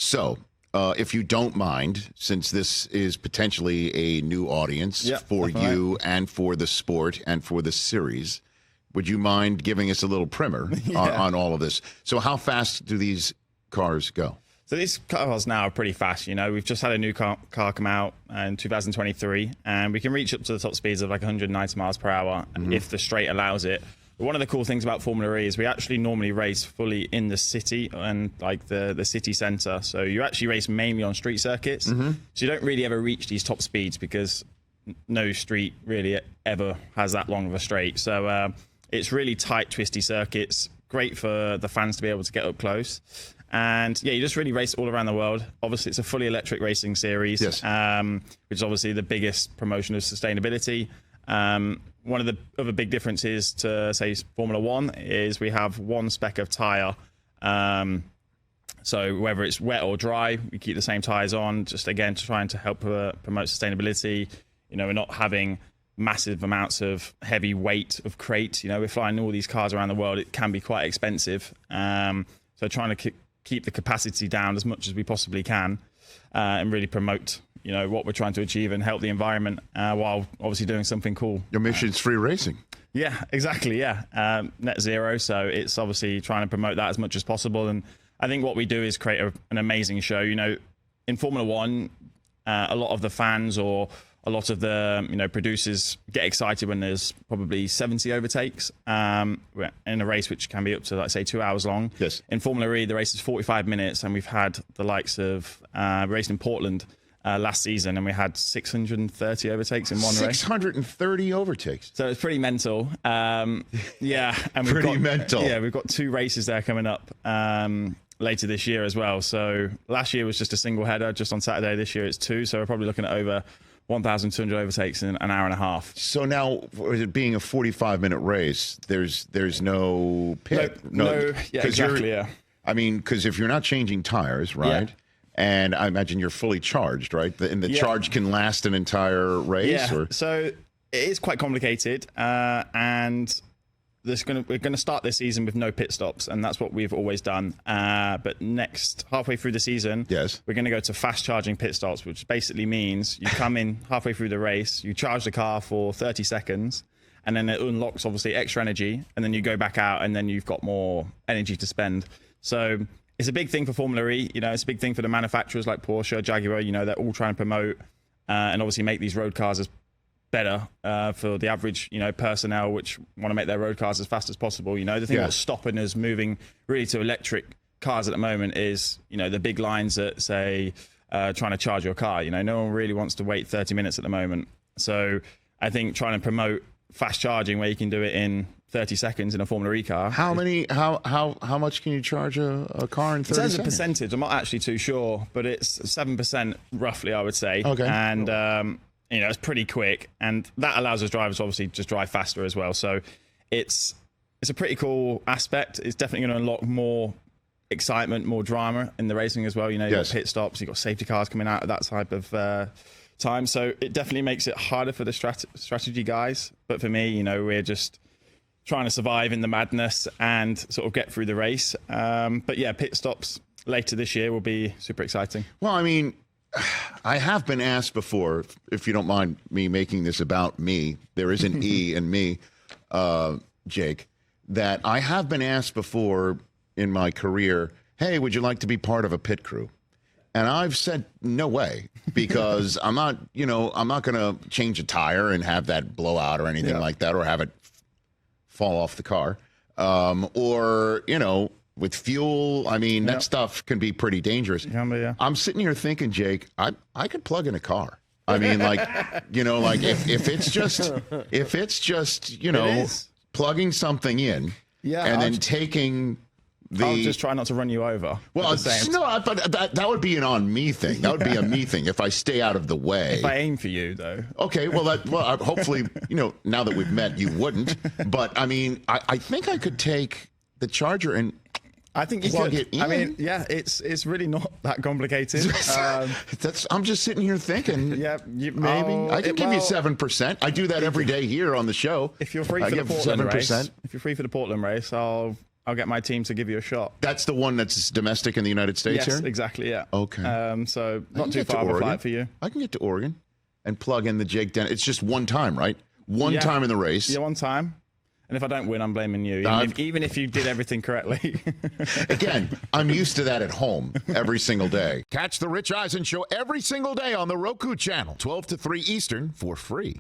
So, if you don't mind, since this is potentially a new audience for you and for the sport and for the series, would you mind giving us a little primer on all of this? So how fast do these cars go? So these cars now are pretty fast. You know, we've just had a new car come out in 2023, and we can reach up to the top speeds of like 190 miles per hour if the straight allows it. But one of the cool things about Formula E is we actually normally race fully in the city and like the city centre. So you actually race mainly on street circuits. So you don't really ever reach these top speeds because no street really ever has that long of a straight. So it's really tight, twisty circuits. Great for the fans to be able to get up close. And yeah, you just really race all around the world. Obviously, it's a fully electric racing series, which is obviously the biggest promotion of sustainability. One of the other big differences to, say, Formula One is we have one spec of tyre. So whether it's wet or dry, we keep the same tyres on, just again, trying to help promote sustainability. You know, we're not having massive amounts of heavy weight of crate. You know, we're flying all these cars around the world. It can be quite expensive. So trying to keep the capacity down as much as we possibly can and really promote, you know, what we're trying to achieve and help the environment while obviously doing something cool. Your mission's free racing. Yeah, exactly. Yeah. Net zero. So it's obviously trying to promote that as much as possible. And I think what we do is create an amazing show. You know, in Formula One, a lot of the fans or a lot of the, you know, producers get excited when there's probably 70 overtakes in a race, which can be up to, like, say, 2 hours long. Yes. In Formula E, the race is 45 minutes, and we've had the likes of raced in Portland last season, and we had 630 overtakes in one race. 630 overtakes. So it's pretty mental. Yeah, and mental. Yeah, we've got 2 races there coming up later this year as well. So last year was just a single header, just on Saturday. This year it's 2, so we're probably looking at over 1,200 overtakes in an hour and a half. So now, with it being a 45-minute race, there's no pit. No, yeah, exactly. Yeah. I mean, because if you're not changing tires, right? Yeah. And I imagine you're fully charged, right? And the charge can last an entire race. Yeah. Or? So it is quite complicated, and we're going to start this season with no pit stops, and that's what we've always done. But halfway through the season, we're going to go to fast charging pit stops, which basically means you come in halfway through the race, you charge the car for 30 seconds, and then it unlocks obviously extra energy, and then you go back out, and then you've got more energy to spend. So it's a big thing for Formula E. You know, it's a big thing for the manufacturers like Porsche, Jaguar. You know, they're all trying to promote and obviously make these road cars as better for the average, you know, personnel which want to make their road cars as fast as possible. You know, the thing that's stopping us moving really to electric cars at the moment is, you know, the big lines that say trying to charge your car. You know, no one really wants to wait 30 minutes at the moment. So I think trying to promote fast charging where you can do it in 30 seconds in a Formula E car. How much can you charge a car in 30 seconds? In terms of percentage, I'm not actually too sure, but it's 7% roughly, I would say. Okay. And you know, it's pretty quick, and that allows us drivers obviously just drive faster as well. So it's a pretty cool aspect. It's definitely going to unlock more excitement, more drama in the racing as well. You know, you've got pit stops, you've got safety cars coming out at that type of time. So it definitely makes it harder for the strategy guys. But for me, you know, we're just trying to survive in the madness and sort of get through the race. But yeah, pit stops later this year will be super exciting. Well, I mean, I have been asked before, if you don't mind me making this about me, there is an E in me, Jake, that I have been asked before in my career, hey, would you like to be part of a pit crew? And I've said, no way, because I'm not going to change a tire and have that blow out or anything like that, or have it fall off the car. Or, you know, with fuel, I mean, that stuff can be pretty dangerous. Yeah. I'm sitting here thinking, Jake, I could plug in a car. I mean, like, you know, like if it's just, you know, plugging something in and then taking I'll just try not to run you over. Well, no, but that would be an on me thing. That would be a me thing if I stay out of the way. If I aim for you, though. Okay, well, hopefully, you know, now that we've met, you wouldn't. But I mean, I think I could take the charger and I think you plug could. it in. I mean, yeah, it's really not that complicated. I'm just sitting here thinking. Yeah, maybe I can give you 7%. I do that every day here on the show. If you're free for the Portland race, I'll I'll get my team to give you a shot. That's the one that's domestic in the United States yes, here? exactly, yeah. Okay. So not too far of a flight for you. I can get to Oregon and plug in the Jake Dennis. It's just one time, right? One time in the race. Yeah, one time. And if I don't win, I'm blaming you, even if you did everything correctly. Again, I'm used to that at home every single day. Catch the Rich Eisen Show every single day on the Roku channel, 12 to 3 Eastern, for free.